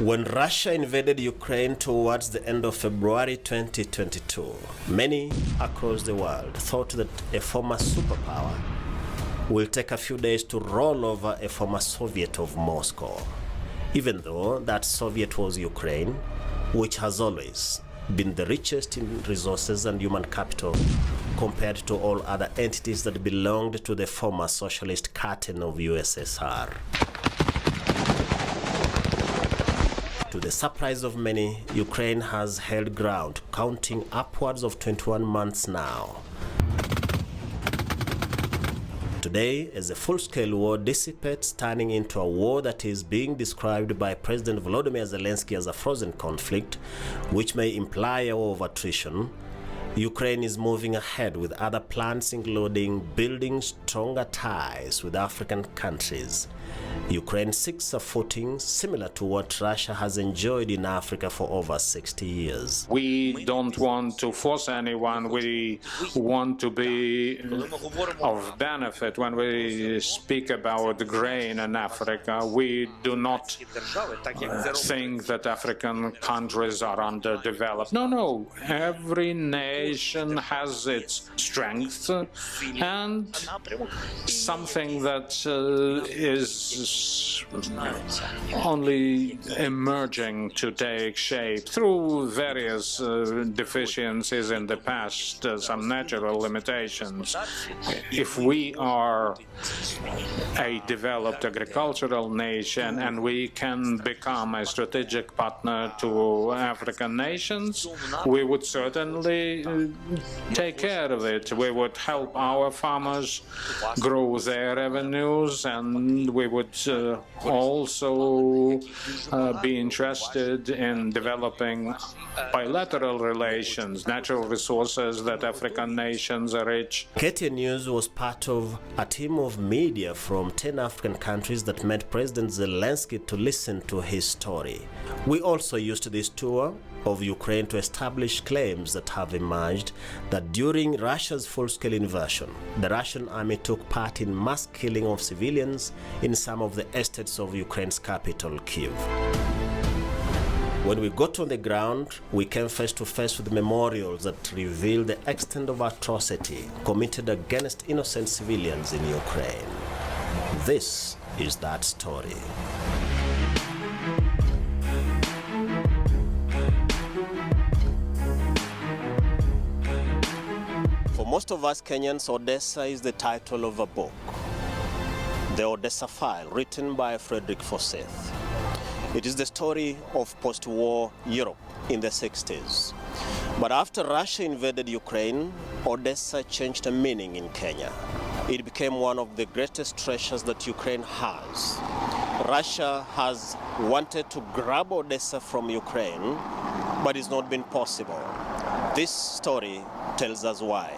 When Russia invaded Ukraine towards the end of February 2022, many across the world thought that a former superpower will take a few days to roll over a former Soviet of Moscow, even though that Soviet was Ukraine, which has always been the richest in resources and human capital compared to all other entities that belonged to the former socialist curtain of USSR. To the surprise of many, Ukraine has held ground, counting upwards of 21 months now. Today, as a full-scale war dissipates, turning into a war that is being described by President Volodymyr Zelensky as a frozen conflict, which may imply a war of attrition, Ukraine is moving ahead with other plans, including building stronger ties with African countries. Ukraine seeks a footing similar to what Russia has enjoyed in Africa for over 60 years. We don't want to force anyone. We want to be of benefit. When we speak about grain in Africa, we do not think that African countries are underdeveloped. No. Every nation has its strength and something that is only emerging to take shape through various deficiencies in the past, some natural limitations. If we are a developed agricultural nation and we can become a strategic partner to African nations, we would certainly take care of it. We would help our farmers grow their revenues, and we would also be interested in developing bilateral relations, natural resources that African nations are rich. KTN News was part of a team of media from 10 African countries that met President Zelensky to listen to his story. We also used this tour of Ukraine to establish claims that have emerged that during Russia's full-scale invasion, the Russian army took part in mass killing of civilians in some of the estates of Ukraine's capital, Kyiv. When we got on the ground, we came face to face with memorials that reveal the extent of atrocity committed against innocent civilians in Ukraine. This is that story. For most of us Kenyans, Odessa is the title of a book, The Odessa File, written by Frederick Forsyth. It is the story of post-war Europe in the 60s. But after Russia invaded Ukraine, Odessa changed a meaning in Kenya. It became one of the greatest treasures that Ukraine has. Russia has wanted to grab Odessa from Ukraine, but it's not been possible. This story tells us why.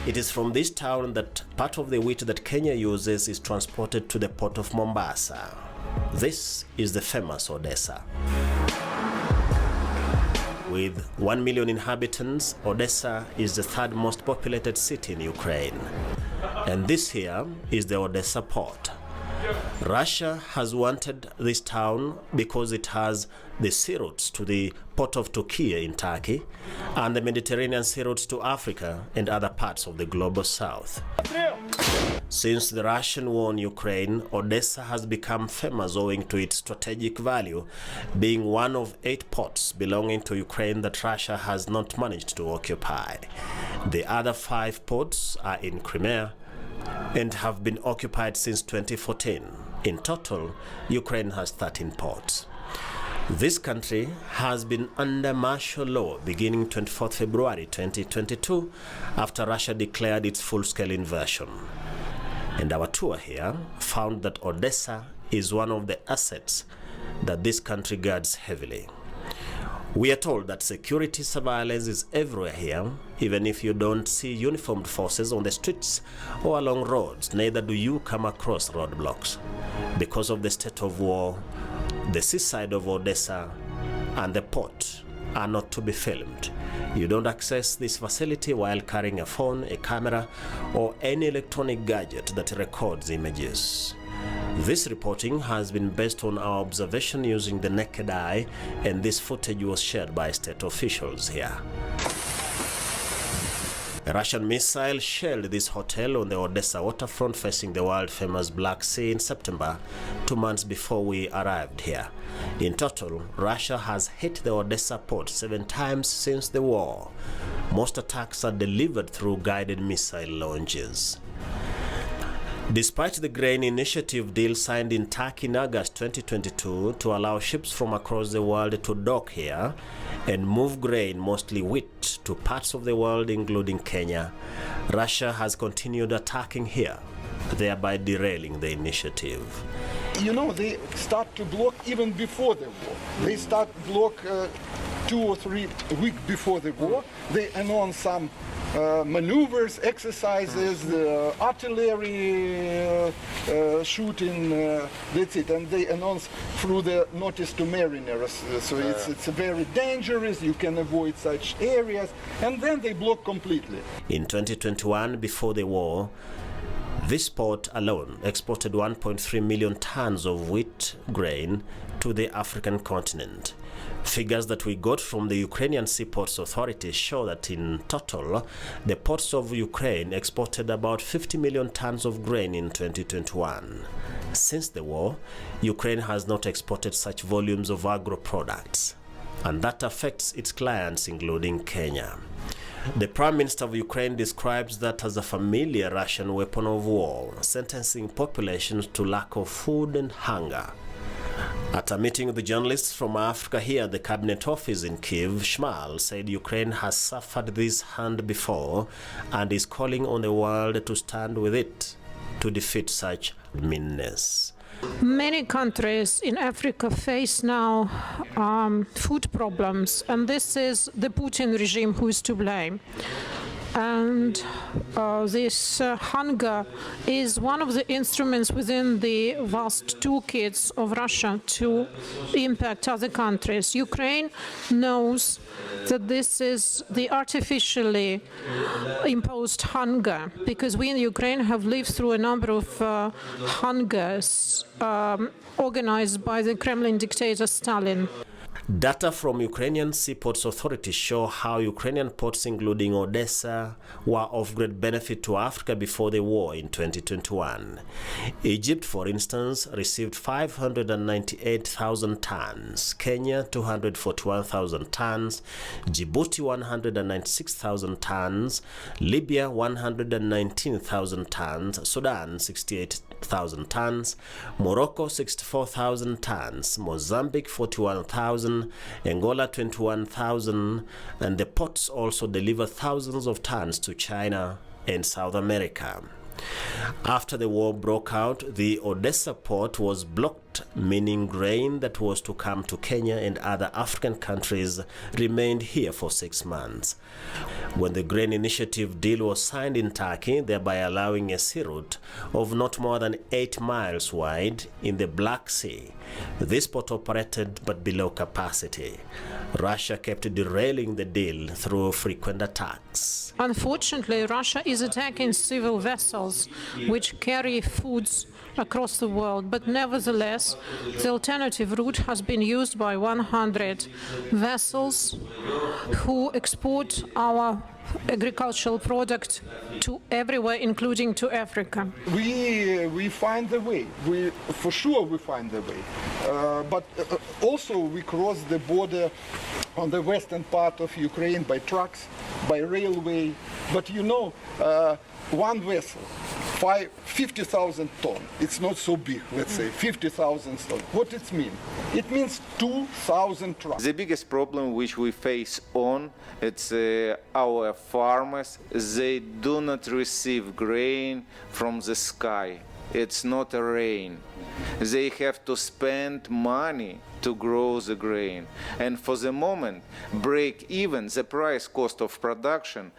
It is from this town that part of the wheat that Kenya uses is transported to the port of Mombasa. This is the famous Odessa. With 1 million inhabitants, Odessa is the third most populated city in Ukraine. And this here is the Odessa port. Russia has wanted this town because it has the sea routes to the port of Turkey in Turkey and the Mediterranean sea routes to Africa and other parts of the global south. Since the Russian war in Ukraine, Odessa has become famous owing to its strategic value, being one of 8 ports belonging to Ukraine that Russia has not managed to occupy. The other 5 ports are in Crimea and have been occupied since 2014. In total, Ukraine has 13 ports. This country has been under martial law beginning 24 February 2022 after Russia declared its full-scale invasion. And our tour here found that Odessa is one of the assets that this country guards heavily. We are told that security surveillance is everywhere here. Even if you don't see uniformed forces on the streets or along roads, neither do you come across roadblocks. Because of the state of war, the seaside of Odessa and the port are not to be filmed. You don't access this facility while carrying a phone, a camera, or any electronic gadget that records images. This reporting has been based on our observation using the naked eye, and this footage was shared by state officials here. A Russian missile shelled this hotel on the Odessa waterfront facing the world-famous Black Sea in September, 2 months before we arrived here. In total, Russia has hit the Odessa port 7 times since the war. Most attacks are delivered through guided missile launches. Despite the grain initiative deal signed in Turkey in August 2022 to allow ships from across the world to dock here and move grain, mostly wheat, to parts of the world including Kenya, Russia has continued attacking here, thereby derailing the initiative. You know, they start to block even before the war. They start block 2 or 3 weeks before the war. They announce some maneuvers, exercises, artillery shooting, that's it. And they announce through the notice to mariners. So it's very dangerous, you can avoid such areas. And then they block completely. In 2021, before the war, this port alone exported 1.3 million tons of wheat grain to the African continent. Figures that we got from the Ukrainian Seaports Authority show that in total, the ports of Ukraine exported about 50 million tons of grain in 2021. Since the war, Ukraine has not exported such volumes of agro-products, and that affects its clients, including Kenya. The Prime Minister of Ukraine describes that as a familiar Russian weapon of war, sentencing populations to lack of food and hunger. At a meeting with the journalists from Africa here at the Cabinet Office in Kyiv, Shmal said Ukraine has suffered this hand before and is calling on the world to stand with it to defeat such meanness. Many countries in Africa face now food problems, and this is the Putin regime who is to blame. And this hunger is one of the instruments within the vast toolkits of Russia to impact other countries. Ukraine knows that this is the artificially imposed hunger, because we in Ukraine have lived through a number of hungers organized by the Kremlin dictator Stalin. Data from Ukrainian Seaports Authority show how Ukrainian ports, including Odessa, were of great benefit to Africa before the war in 2021. Egypt, for instance, received 598,000 tons, Kenya 241,000 tons, Djibouti 196,000 tons, Libya 119,000 tons, Sudan 68,000 tons, Morocco 64,000 tons, Mozambique 41,000, Angola 21,000, and the ports also deliver thousands of tons to China and South America. After the war broke out, the Odessa port was blocked, meaning grain that was to come to Kenya and other African countries remained here for 6 months. When the grain initiative deal was signed in Turkey, thereby allowing a sea route of not more than 8 miles wide in the Black Sea, this port operated but below capacity. Russia kept derailing the deal through frequent attacks. Unfortunately, Russia is attacking civil vessels which carry foods across the world, but nevertheless, the alternative route has been used by 100 vessels who export our agricultural product to everywhere, including to Africa. We find the way. For sure we find the way. But also we cross the border on the western part of Ukraine by trucks, by railway. But you know, one vessel, 50,000 tons. It's not so big, let's say, 50,000 tons. What it means? It means 2,000 trucks. The biggest problem which we face it's our farmers. They do not receive grain from the sky. It's not a rain. They have to spend money to grow the grain. And for the moment, break even, the price cost of production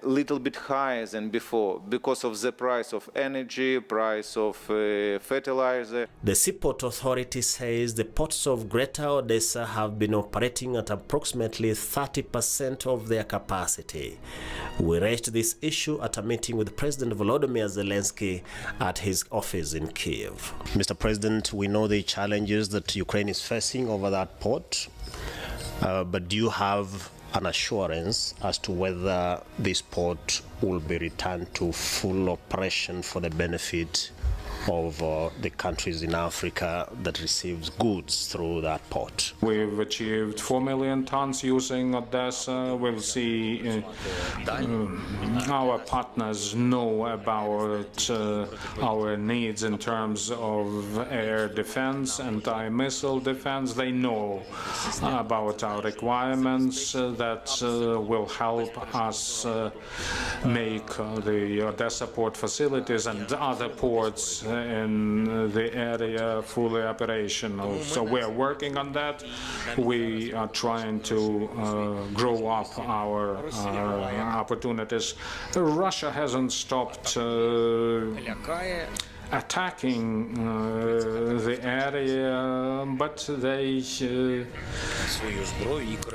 little bit higher than before because of the price of energy, price of fertilizer. The Seaport Authority says the ports of Greater Odessa have been operating at approximately 30% of their capacity. We raised this issue at a meeting with President Volodymyr Zelensky at his office in Kiev. Mr. President, we know the challenges that Ukraine is facing over that port, but do you have an assurance as to whether this port will be returned to full operation for the benefit of the countries in Africa that receives goods through that port? We've achieved 4 million tons using Odessa. We'll see our partners know about our needs in terms of air defense, anti-missile defense. They know about our requirements that will help us make the Odessa port facilities and other ports in the area fully operational. So we're working on that. We are trying to grow up our opportunities. Russia hasn't stopped attacking the area, but they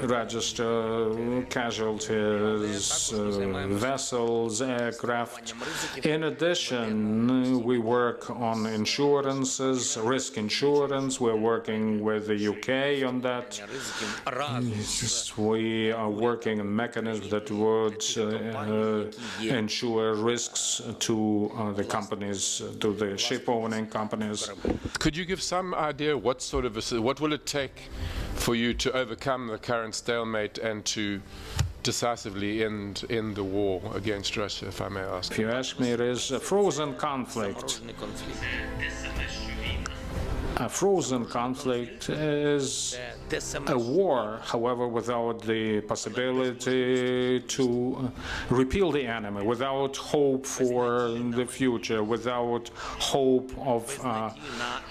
register casualties, vessels, aircraft. In addition, we work on insurances, risk insurance. We're working with the UK on that. We are working on mechanisms that would ensure risks to the companies, to the ship-owning companies. Could you give some idea what will it take for you to overcome the current stalemate and to decisively end the war against Russia, if I may ask? If you ask me, it is a frozen conflict. A frozen conflict is a war, however, without the possibility to repeal the enemy, without hope for the future, without hope of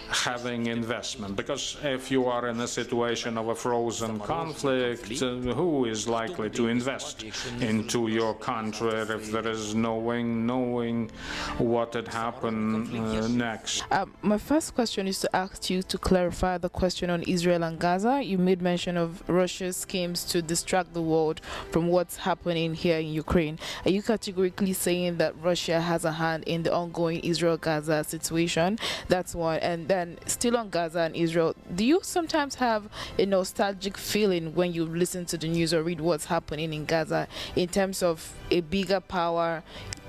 having investment. Because if you are in a situation of a frozen conflict, who is likely to invest into your country if there is knowing what had happened next? My first question is to ask you to clarify the question on Israel and Gaza. You made mention of Russia's schemes to distract the world from what's happening here in Ukraine. Are you categorically saying that Russia has a hand in the ongoing Israel-Gaza situation? That's one. And then still on Gaza and Israel, do you sometimes have a nostalgic feeling when you listen to the news or read what's happening in Gaza in terms of a bigger power?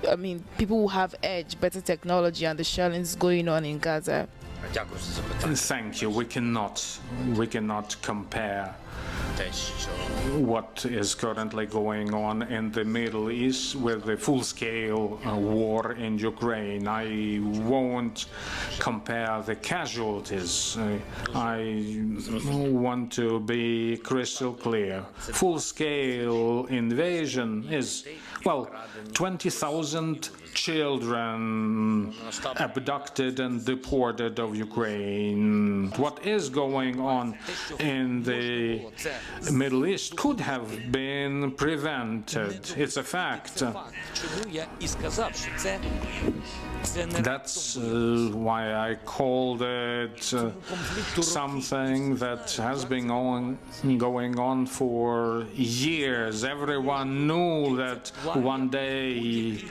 I mean, people who have edge, better technology, and the shellings going on in Gaza. Thank you. We cannot compare what is currently going on in the Middle East with the full-scale war in Ukraine. I won't compare the casualties. I want to be crystal clear. Full-scale invasion is, well, 20,000 children abducted and deported of Ukraine. What is going on in the Middle East could have been prevented. It's a fact. That's why I called it something that has been going on for years. Everyone knew that one day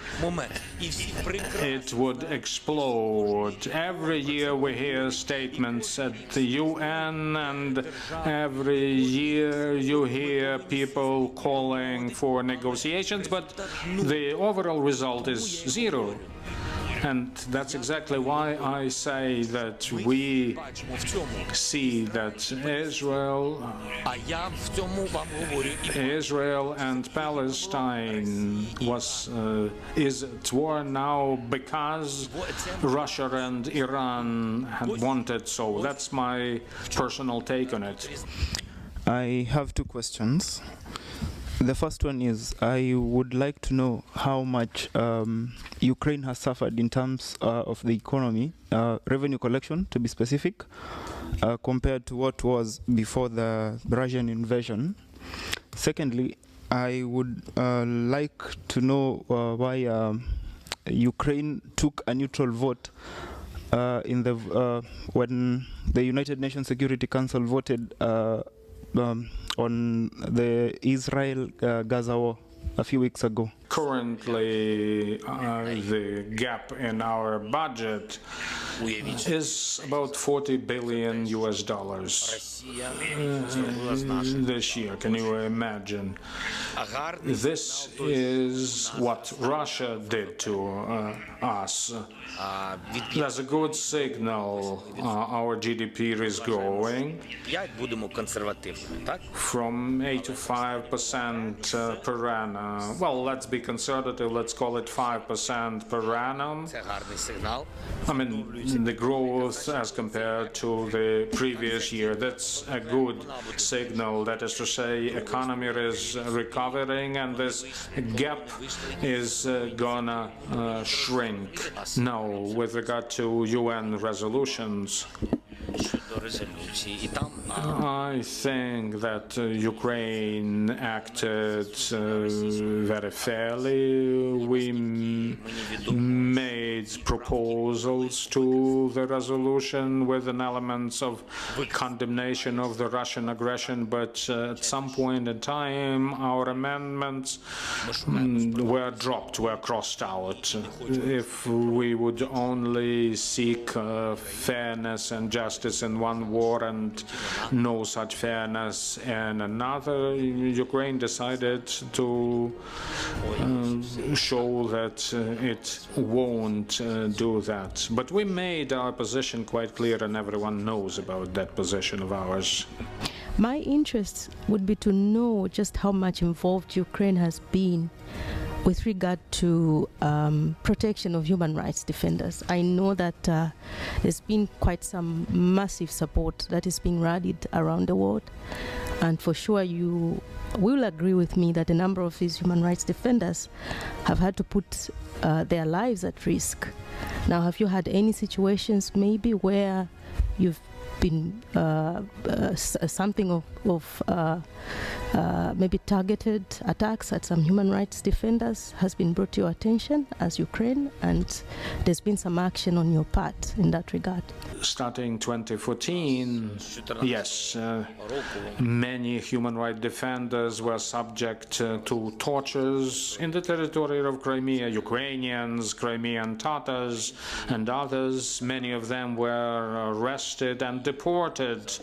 it would explode. Every year we hear statements at the UN, and every year you hear people calling for negotiations, but the overall result is zero. And that's exactly why I say that we see that Israel and Palestine is at war now because Russia and Iran had wanted so. That's my personal take on it. I have two questions. The first one is, I would like to know how much Ukraine has suffered in terms of the economy, revenue collection to be specific, compared to what was before the Russian invasion. Secondly, I would like to know why Ukraine took a neutral vote in the when the United Nations Security Council voted on the Israel-Gaza war a few weeks ago. Currently, the gap in our budget is about $40 billion this year. Can you imagine? This is what Russia did to us. That's a good signal. Our GDP is growing from 8 to 5% per annum. Well, let's be conservative, let's call it 5% per annum. I mean, the growth as compared to the previous year, that's a good signal. That is to say, economy is recovering and this gap is gonna shrink. Now, with regard to UN resolutions, I think that Ukraine acted very fairly. We made proposals to the resolution with an element of condemnation of the Russian aggression, but at some point in time our amendments were dropped, were crossed out. If we would only seek fairness and justice in one war and no such fairness in another, Ukraine decided to show that it won't do that. But we made our position quite clear and everyone knows about that position of ours. My interest would be to know just how much involved Ukraine has been with regard to protection of human rights defenders. I know that there's been quite some massive support that is being rallied around the world, and for sure you will agree with me that a number of these human rights defenders have had to put their lives at risk. Now, have you had any situations maybe where you've been something of maybe targeted attacks at some human rights defenders has been brought to your attention as Ukraine, and there's been some action on your part in that regard? Starting 2014, yes, many human rights defenders were subject to tortures in the territory of Crimea. Ukrainians, Crimean Tatars, and others. Many of them were arrested and deported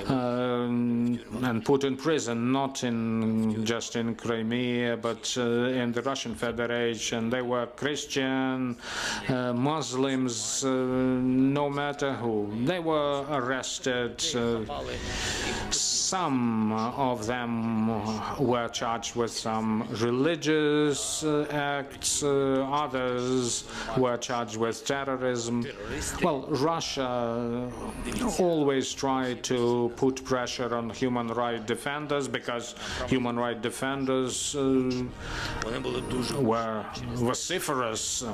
and put in prison, not just in Crimea, but in the Russian Federation. They were Christian, Muslims, no matter who. They were arrested. Some of them were charged with some religious acts, others were charged with terrorism. Well, Russia always tried to put pressure on human rights defenders because human rights defenders were vociferous.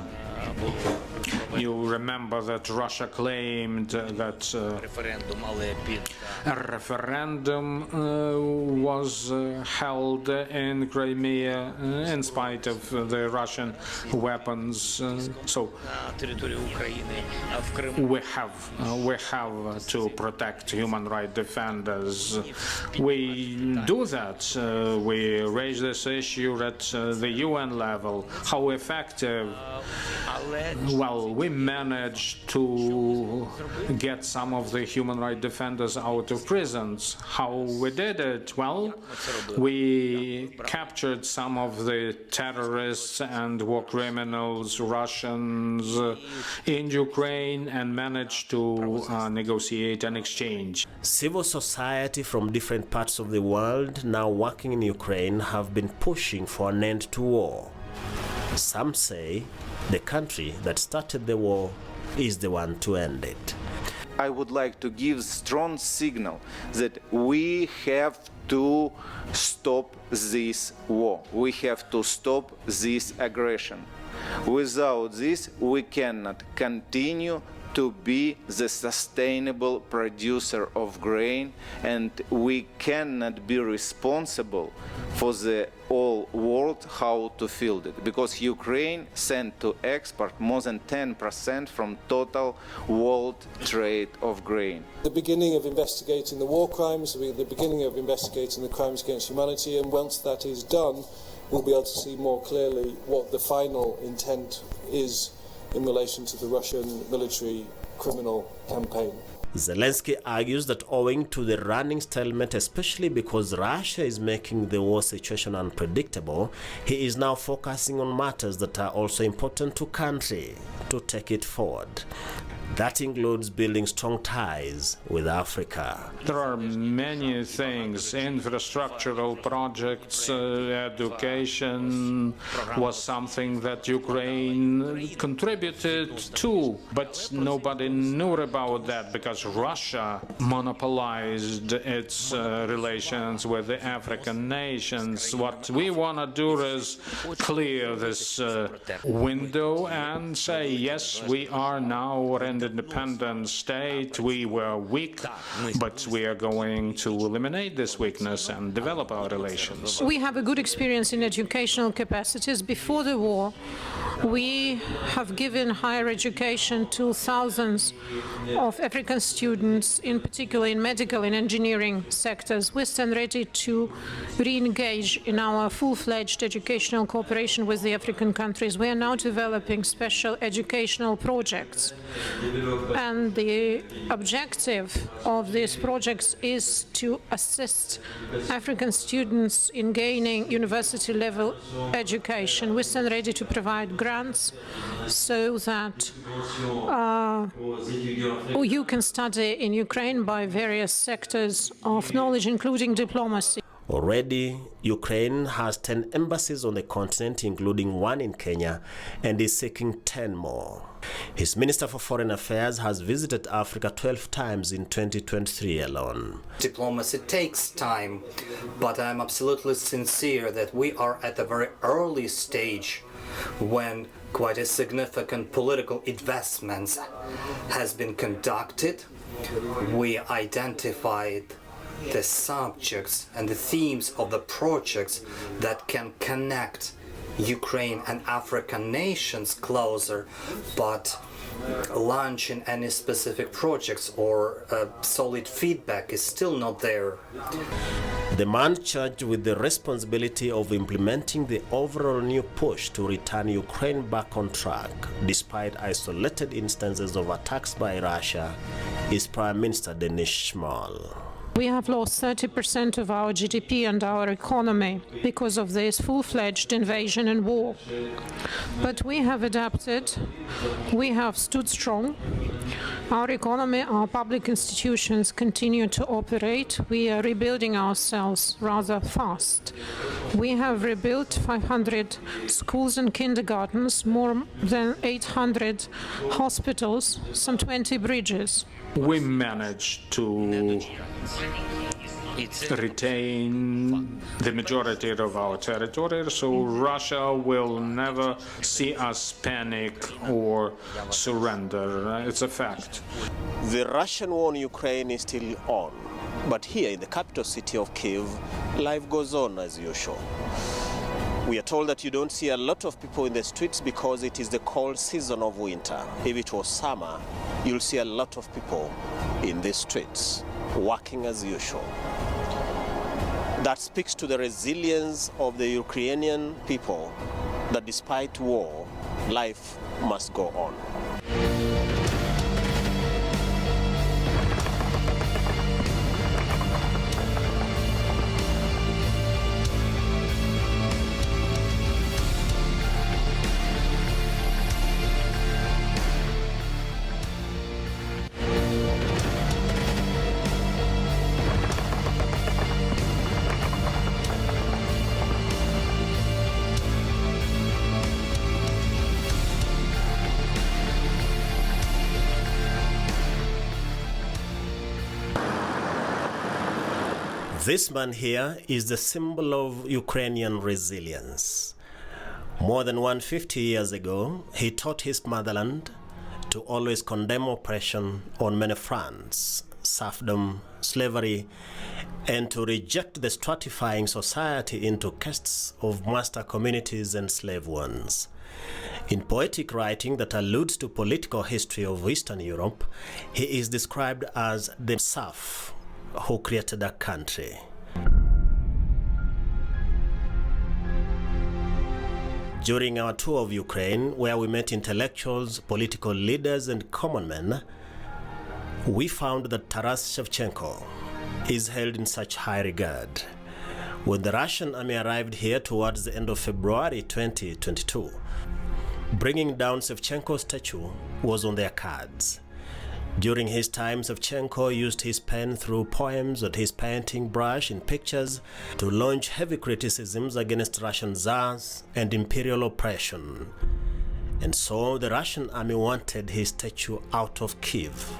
You remember that Russia claimed that a referendum was held in Crimea in spite of the Russian weapons. So we have to protect human rights defenders. We do that. We raise this issue at the UN level. How effective? Well, we managed to get some of the human rights defenders out of prisons. How we did it? Well, we captured some of the terrorists and war criminals, Russians, in Ukraine and managed to negotiate an exchange. Civil society from different parts of the world now working in Ukraine have been pushing for an end to war. Some say the country that started the war is the one to end it. I would like to give strong signal that we have to stop this war. We have to stop this aggression. Without this, we cannot continue to be the sustainable producer of grain, and we cannot be responsible for the whole world how to field it, because Ukraine sent to export more than 10% from total world trade of grain. The beginning of investigating the war crimes, the beginning of investigating the crimes against humanity, and once that is done, we'll be able to see more clearly what the final intent is in relation to the Russian military criminal campaign. Zelensky argues that owing to the running stalemate, especially because Russia is making the war situation unpredictable, he is now focusing on matters that are also important to country to take it forward. That includes building strong ties with Africa. There are many things, infrastructural projects, education was something that Ukraine contributed to, but nobody knew about that because Russia monopolized its relations with the African nations. What we want to do is clear this window and say, yes, we are now an independent state, we were weak, but we are going to eliminate this weakness and develop our relations. We have a good experience in educational capacities. Before the war, we have given higher education to thousands of African students, in particular in medical and engineering sectors. We stand ready to re-engage in our full-fledged educational cooperation with the African countries. We are now developing special educational projects. And the objective of these projects is to assist African students in gaining university-level education. We stand ready to provide grants so that you can study in Ukraine by various sectors of knowledge, including diplomacy. Already, Ukraine has 10 embassies on the continent, including one in Kenya, and is seeking 10 more. His Minister for Foreign Affairs has visited Africa 12 times in 2023 alone. Diplomacy takes time, but I'm absolutely sincere that we are at a very early stage when quite a significant political investments has been conducted. We identified the subjects and the themes of the projects that can connect Ukraine and African nations closer, but launching any specific projects or solid feedback is still not there. The man charged with the responsibility of implementing the overall new push to return Ukraine back on track, despite isolated instances of attacks by Russia, is Prime Minister Denis Shmyhal. We have lost 30% of our GDP and our economy because of this full-fledged invasion and war. But we have adapted, we have stood strong. Our economy, our public institutions continue to operate. We are rebuilding ourselves rather fast. We have rebuilt 500 schools and kindergartens, more than 800 hospitals, some 20 bridges. We managed to retain the majority of our territory, so Russia will never see us panic or surrender. It's a fact. The Russian war in Ukraine is still on, but here in the capital city of Kyiv, life goes on as usual. We are told that you don't see a lot of people in the streets because it is the cold season of winter. If it was summer, you'll see a lot of people in the streets, working as usual. That speaks to the resilience of the Ukrainian people, that despite war, life must go on. This man here is the symbol of Ukrainian resilience. More than 150 years ago, he taught his motherland to always condemn oppression on many fronts, serfdom, slavery, and to reject the stratifying society into castes of master communities and slave ones. In poetic writing that alludes to political history of Eastern Europe, he is described as the serf who created a country. During our tour of Ukraine, where we met intellectuals, political leaders, and common men, we found that Taras Shevchenko is held in such high regard. When the Russian army arrived here towards the end of February 2022, bringing down Shevchenko's statue was on their cards. During his time, Shevchenko used his pen through poems and his painting brush in pictures to launch heavy criticisms against Russian czars and imperial oppression. And so the Russian army wanted his statue out of Kyiv.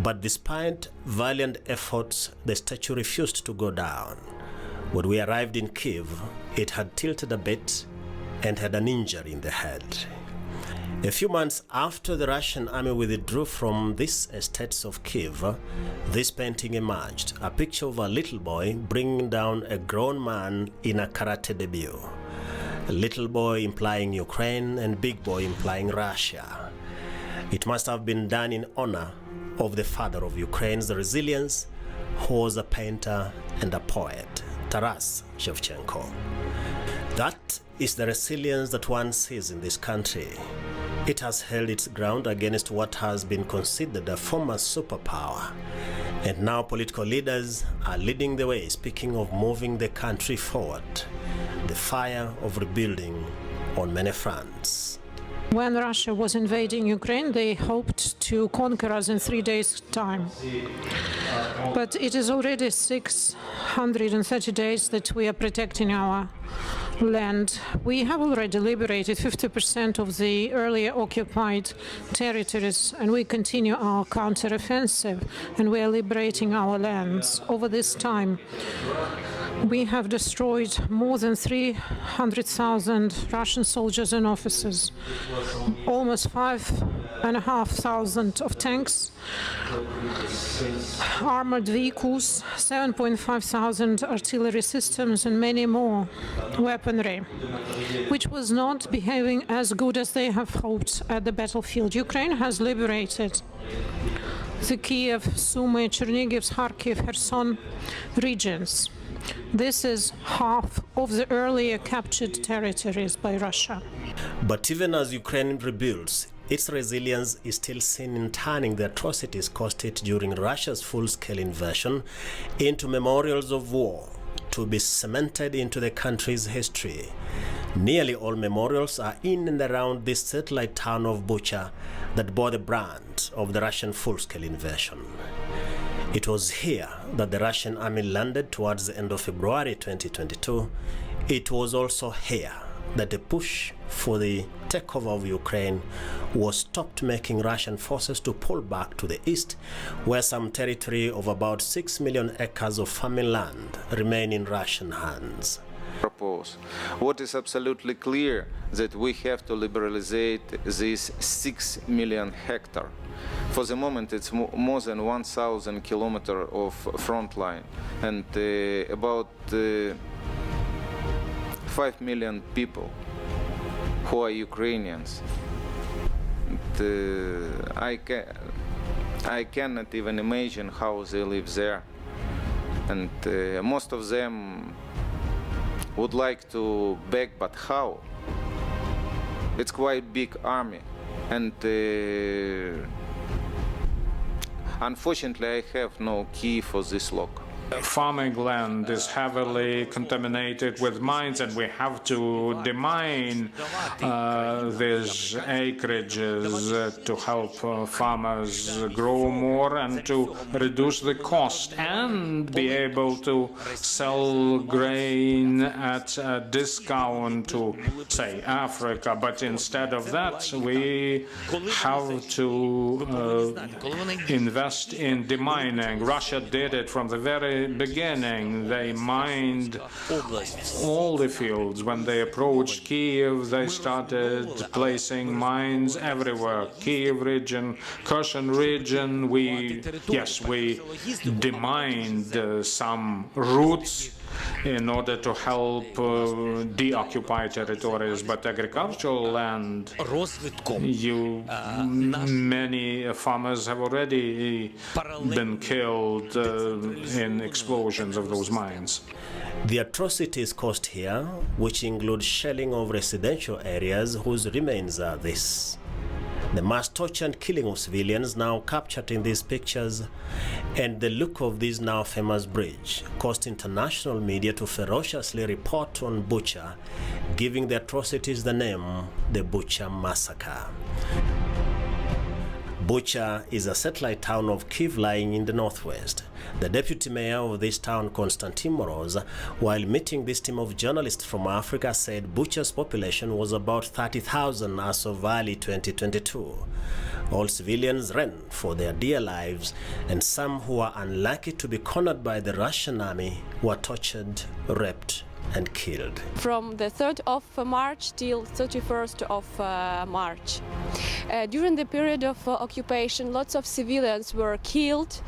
But despite valiant efforts, the statue refused to go down. When we arrived in Kyiv, it had tilted a bit and had an injury in the head. A few months after the Russian army withdrew from these estates of Kyiv, this painting emerged, a picture of a little boy bringing down a grown man in a karate debut. Little boy implying Ukraine and big boy implying Russia. It must have been done in honor of the father of Ukraine's resilience, who was a painter and a poet, Taras Shevchenko. That is the resilience that one sees in this country. It has held its ground against what has been considered a former superpower. And now political leaders are leading the way, speaking of moving the country forward. The fire of rebuilding on many fronts. When Russia was invading Ukraine, they hoped to conquer us in 3 days' time. But it is already 630 days that we are protecting our land. We have already liberated 50% of the earlier occupied territories, and we continue our counteroffensive, and we are liberating our lands. Over this time, we have destroyed more than 300,000 Russian soldiers and officers, almost 5,500 of tanks, armored vehicles, 7,500 artillery systems, and many more weaponry, which was not behaving as good as they have hoped at the battlefield. Ukraine has liberated the Kiev, Sumy, Chernihiv, Kharkiv, Kherson regions. This is half of the earlier captured territories by Russia. But even as Ukraine rebuilds, its resilience is still seen in turning the atrocities caused it during Russia's full-scale invasion into memorials of war to be cemented into the country's history. Nearly all memorials are in and around this satellite town of Bucha that bore the brunt of the Russian full-scale invasion. It was here that the Russian army landed towards the end of February 2022. It was also here that the push for the takeover of Ukraine was stopped, making Russian forces to pull back to the east, where some territory of about 6 million acres of farming land remain in Russian hands. Propose. What is absolutely clear that we have to liberalize this 6 million hectare. For the moment, it's more than 1,000 kilometers of front line, and about 5 million people who are Ukrainians. I cannot even imagine how they live there, and most of them would like to beg, but how? It's quite big army, and unfortunately I have no key for this lock. Farming land is heavily contaminated with mines, and we have to demine these acreages to help farmers grow more and to reduce the cost and be able to sell grain at a discount to, say, Africa. But instead of that, we have to invest in demining. Russia did it from the very the beginning, they mined all the fields. When they approached Kiev, they started placing mines everywhere. Kiev region, Kherson region, we demined some routes in order to help deoccupy territories, but agricultural land, many farmers have already been killed in explosions of those mines. The atrocities caused here, which include shelling of residential areas whose remains are this. The mass torture and killing of civilians now captured in these pictures, and the look of this now famous bridge caused international media to ferociously report on Bucha, giving the atrocities the name the Bucha Massacre. Bucha is a satellite town of Kyiv lying in the northwest. The deputy mayor of this town, Konstantin Moroz, while meeting this team of journalists from Africa, said Bucha's population was about 30,000 as of early 2022. All civilians ran for their dear lives, and some who were unlucky to be cornered by the Russian army were tortured, raped, and killed. From the 3rd of March till 31st of March. During the period of occupation, lots of civilians were killed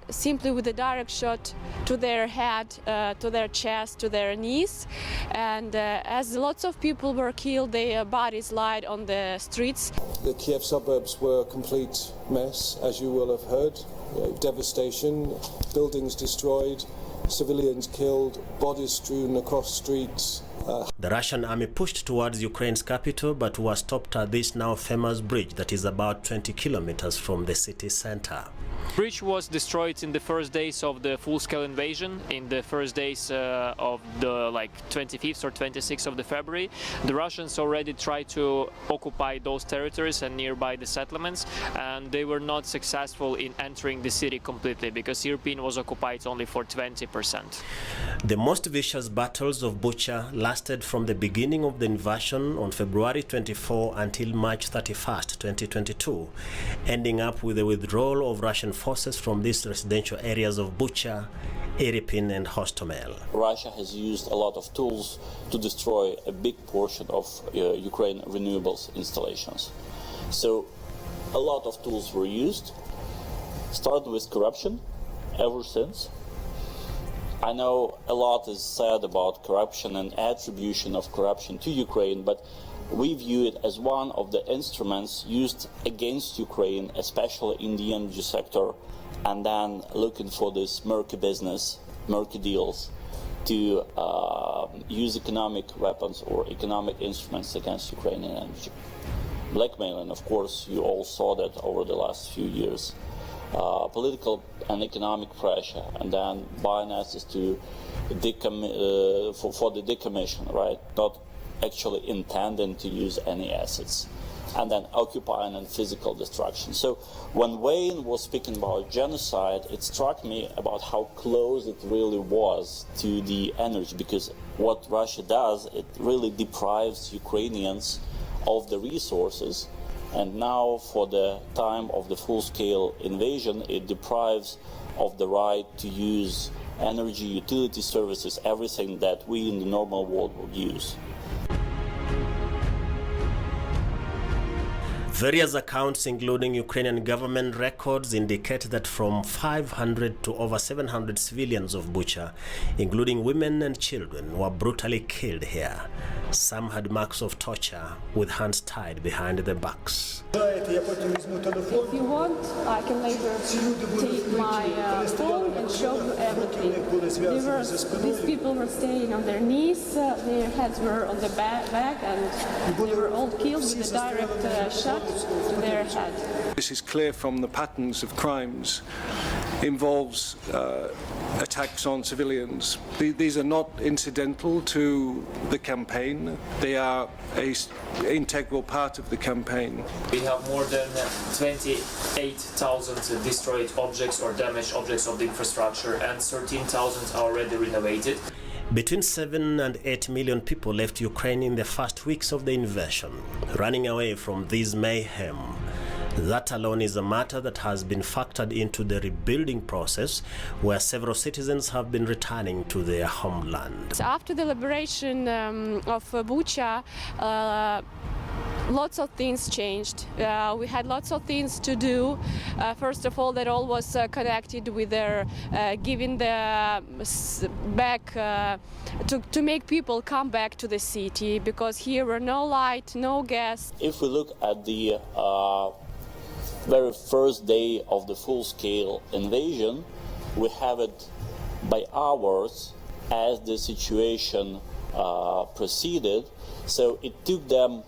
simply with a direct shot to their head, to their chest, to their knees. And as lots of people were killed, their bodies lied on the streets. The Kiev suburbs were a complete mess, as you will have heard. Devastation, buildings destroyed, civilians killed, bodies strewn across streets. The Russian army pushed towards Ukraine's capital, but was stopped at this now famous bridge that is about 20 kilometers from the city center. The bridge was destroyed in the first days of the full-scale invasion, in the first days of the 25th or 26th of the February. The Russians already tried to occupy those territories and nearby the settlements, and they were not successful in entering the city completely because Irpin was occupied only for 20%. The most vicious battles of Bucha lasted from the beginning of the invasion on February 24 until March 31st, 2022, ending up with the withdrawal of Russian forces from these residential areas of Bucha, Irpin, and Hostomel. Russia has used a lot of tools to destroy a big portion of Ukraine renewables installations. So a lot of tools were used, starting with corruption ever since. I know a lot is said about corruption and attribution of corruption to Ukraine, but we view it as one of the instruments used against Ukraine, especially in the energy sector, and then looking for this murky business, murky deals, to use economic weapons or economic instruments against Ukrainian energy. Blackmailing, of course, you all saw that over the last few years. Political and economic pressure, and then buying assets to for the decommission, right? Not actually intending to use any assets, and then occupying and physical destruction. So when Wayne was speaking about genocide, it struck me about how close it really was to the energy, because what Russia does, it really deprives Ukrainians of the resources. And now, for the time of the full-scale invasion, it deprives of the right to use energy, utility services, everything that we in the normal world would use. Various accounts, including Ukrainian government records, indicate that from 500 to over 700 civilians of Bucha, including women and children, were brutally killed here. Some had marks of torture with hands tied behind their backs. If you want, I can later take my phone and show you everything. These people were staying on their knees, their heads were on the back, and they were all killed with a direct shot to their head. This is clear from the patterns of crimes. Involves attacks on civilians. These are not incidental to the campaign. They are an integral part of the campaign. We have more than 28,000 destroyed objects or damaged objects of the infrastructure, and 13,000 are already renovated. Between 7 and 8 million people left Ukraine in the first weeks of the invasion, running away from this mayhem. That alone is a matter that has been factored into the rebuilding process, where several citizens have been returning to their homeland. After the liberation of Bucha, lots of things changed. We had lots of things to do. First of all, that all was connected with their giving the back to make people come back to the city, because here were no light, no gas. If we look at the very first day of the full-scale invasion, we have it by hours as the situation proceeded. So it took them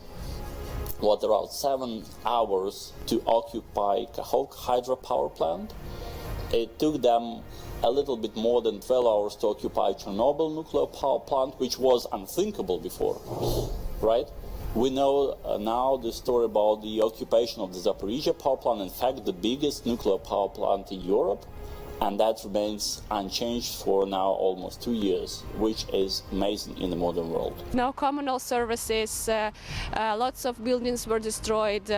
around 7 hours to occupy Kakhovka hydropower plant. It took them a little bit more than 12 hours to occupy Chernobyl nuclear power plant, which was unthinkable before, right? We know now the story about the occupation of the Zaporizhzhia power plant, in fact, the biggest nuclear power plant in Europe, and that remains unchanged for now almost 2 years, which is amazing in the modern world. No communal services, lots of buildings were destroyed.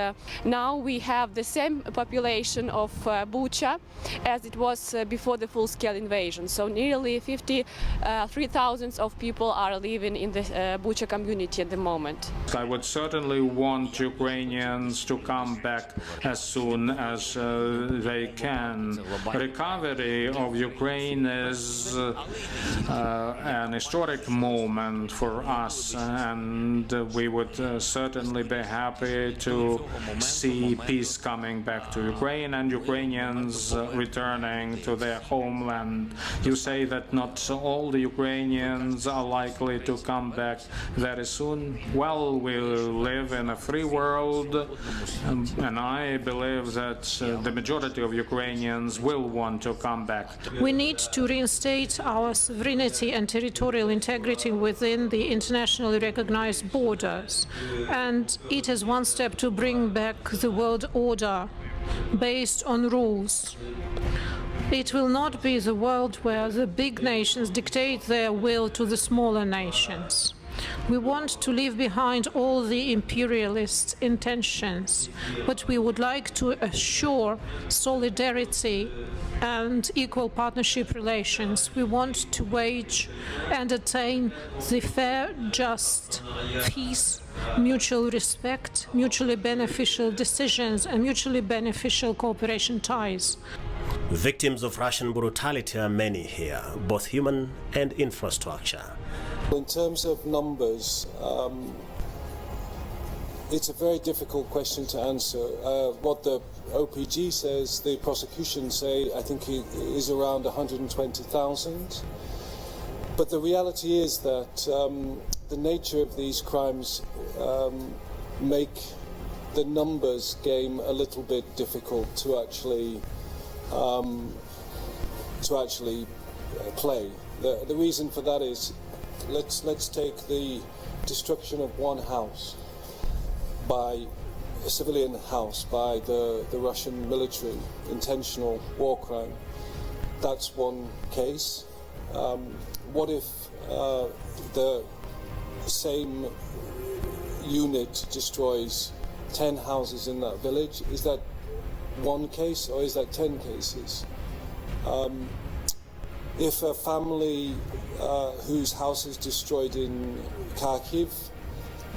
Now we have the same population of Bucha as it was before the full-scale invasion. So nearly 53,000 of people are living in the Bucha community at the moment. I would certainly want Ukrainians to come back as soon as they can. Recovery of Ukraine is an historic moment for us, and we would certainly be happy to see peace coming back to Ukraine and Ukrainians returning to their homeland. You say that not all the Ukrainians are likely to come back very soon. Well, we live in a free world, and I believe that the majority of Ukrainians will want to come back. We need to reinstate our sovereignty and territorial integrity within the internationally recognized borders. And it is one step to bring back the world order based on rules. It will not be the world where the big nations dictate their will to the smaller nations. We want to leave behind all the imperialist intentions, but we would like to assure solidarity and equal partnership relations. We want to wage and attain the fair, just peace, mutual respect, mutually beneficial decisions, and mutually beneficial cooperation ties. Victims of Russian brutality are many here, both human and infrastructure. In terms of numbers, it's a very difficult question to answer. What the OPG says, the prosecution say, I think it is around 120,000. But the reality is that the nature of these crimes make the numbers game a little bit difficult to actually play. The reason for that is, let's take the destruction of one house by a civilian house by the Russian military, intentional war crime. That's one case. What if the same unit destroys 10 houses in that village? Is that one case or is that 10 cases? If a family whose house is destroyed in Kharkiv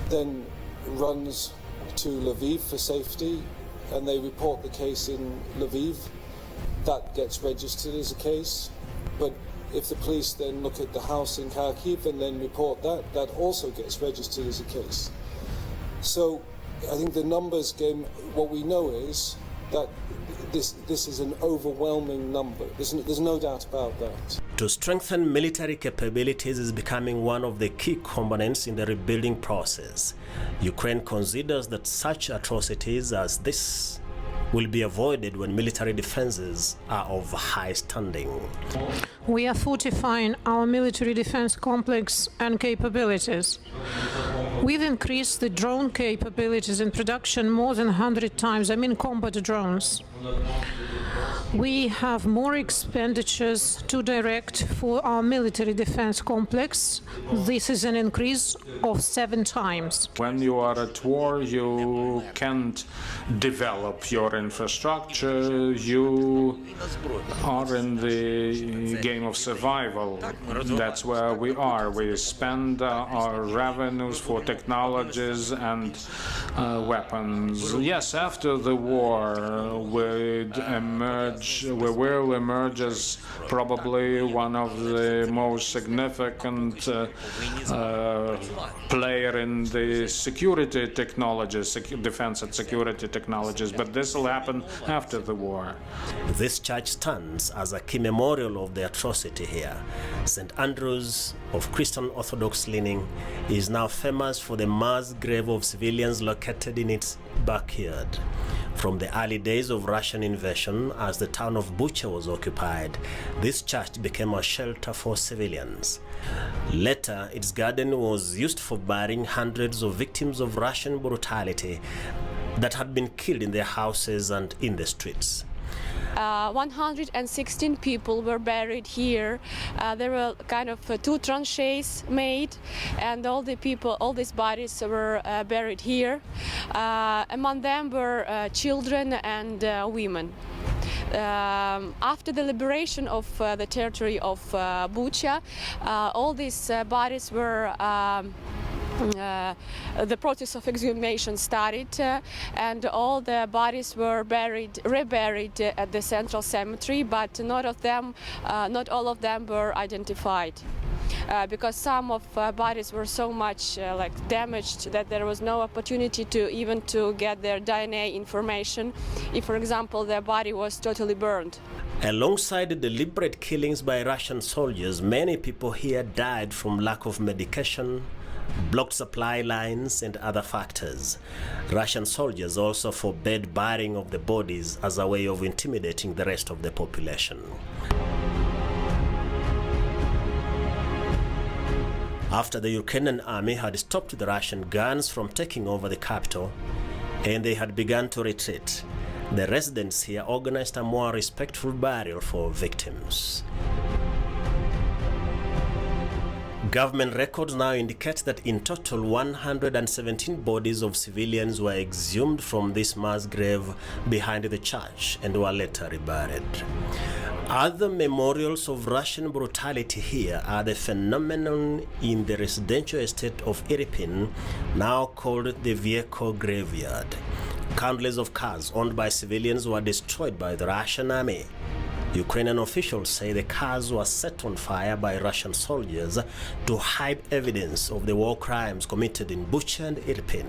then runs to Lviv for safety and they report the case in Lviv, that gets registered as a case. But if the police then look at the house in Kharkiv and then report that, that also gets registered as a case. So I think the numbers game, what we know is that this is an overwhelming number. There's no doubt about that. To strengthen military capabilities is becoming one of the key components in the rebuilding process. Ukraine considers that such atrocities as this will be avoided when military defenses are of high standing. We are fortifying our military defense complex and capabilities. We've increased the drone capabilities in production more than 100 times, I mean combat drones. we have more expenditures to direct for our military defense complex. This is an increase of 7 times. When you are at war, you can't develop your infrastructure. You are in the game of survival. That's where we are. We spend our revenues for technologies and weapons. Yes, after the war, we will emerge as probably one of the most significant player in the security technologies, defense and security technologies, but this will happen after the war. This church stands as a key memorial of the atrocity here. St. Andrew's, of Christian Orthodox leaning, is now famous for the mass grave of civilians located in its backyard. From the early days of Russian invasion, as the town of Bucha was occupied, this church became a shelter for civilians. Later, its garden was used for burying hundreds of victims of Russian brutality that had been killed in their houses and in the streets. 116 people were buried here. There were kind of 2 tranches made, and all these bodies were buried here. Among them were children and women. After the liberation of the territory of Bucha, all these bodies were the process of exhumation started, and all the bodies were reburied at the central cemetery, but not all of them were identified. Because some of bodies were so much damaged that there was no opportunity to get their DNA information if, for example, their body was totally burned. Alongside the deliberate killings by Russian soldiers, many people here died from lack of medication, blocked supply lines, and other factors. Russian soldiers also forbade burying of the bodies as a way of intimidating the rest of the population. After the Ukrainian army had stopped the Russian guns from taking over the capital and they had begun to retreat, the residents here organized a more respectful burial for victims. Government records now indicate that in total 117 bodies of civilians were exhumed from this mass grave behind the church and were later reburied. Other memorials of Russian brutality here are the phenomenon in the residential estate of Irpin, now called the Vehicle Graveyard. Countless of cars owned by civilians were destroyed by the Russian army. Ukrainian officials say the cars were set on fire by Russian soldiers to hide evidence of the war crimes committed in Bucha and Irpin.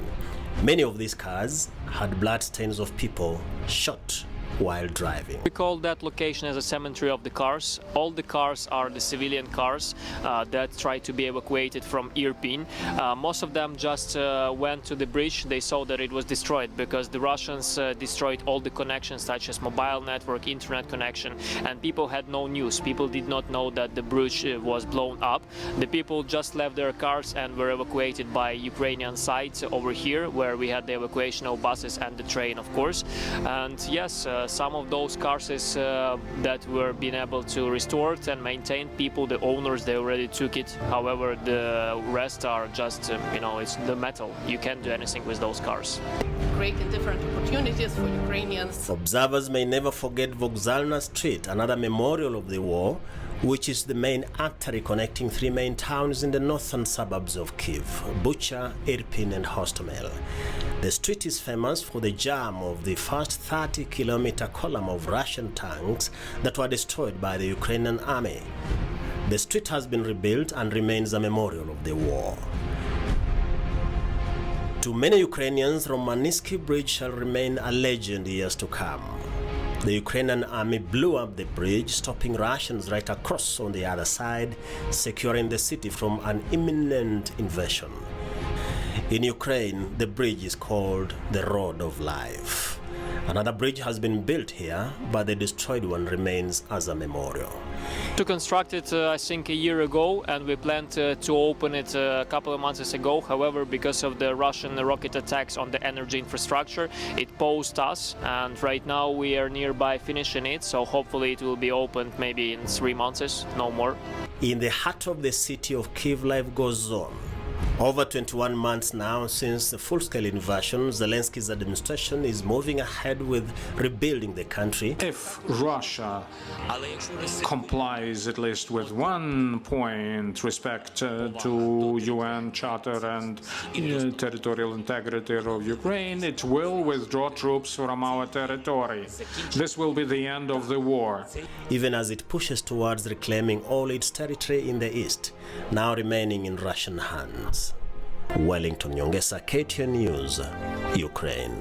Many of these cars had blood stains of people shot while driving. We call that location as a cemetery of the cars. All the cars are the civilian cars that try to be evacuated from Irpin. Most of them just went to the bridge. They saw that it was destroyed because the Russians destroyed all the connections such as mobile network, internet connection, and people had no news. People did not know that the bridge was blown up. The people just left their cars and were evacuated by Ukrainian sides over here, where we had the evacuation of buses and the train, of course. And yes, some of those cars that were being able to restore and maintain, people, the owners, they already took it. However, the rest are just, it's the metal. You can't do anything with those cars. Creating different opportunities for Ukrainians. Observers may never forget Vokzalna Street, another memorial of the war, which is the main artery connecting 3 main towns in the northern suburbs of Kyiv: Bucha, Irpin, and Hostomel. The street is famous for the jam of the first 30-kilometer column of Russian tanks that were destroyed by the Ukrainian army. The street has been rebuilt and remains a memorial of the war. To many Ukrainians, Romanivsky Bridge shall remain a legend years to come. The Ukrainian army blew up the bridge, stopping Russians right across on the other side, securing the city from an imminent invasion. In Ukraine, the bridge is called the Road of Life. Another bridge has been built here, but the destroyed one remains as a memorial. To construct it, I think, a year ago, and we planned to open it a couple of months ago. However, because of the Russian rocket attacks on the energy infrastructure, it paused us, and right now we are nearby finishing it, so hopefully it will be opened maybe in 3 months, no more. In the heart of the city of Kyiv, life goes on. Over 21 months now since the full-scale invasion, Zelensky's administration is moving ahead with rebuilding the country. If Russia complies at least with one point, respect to UN Charter and territorial integrity of Ukraine, it will withdraw troops from our territory. This will be the end of the war. Even as it pushes towards reclaiming all its territory in the east, now remaining in Russian hands. Wellington Nyongesa, KTN News, Ukraine.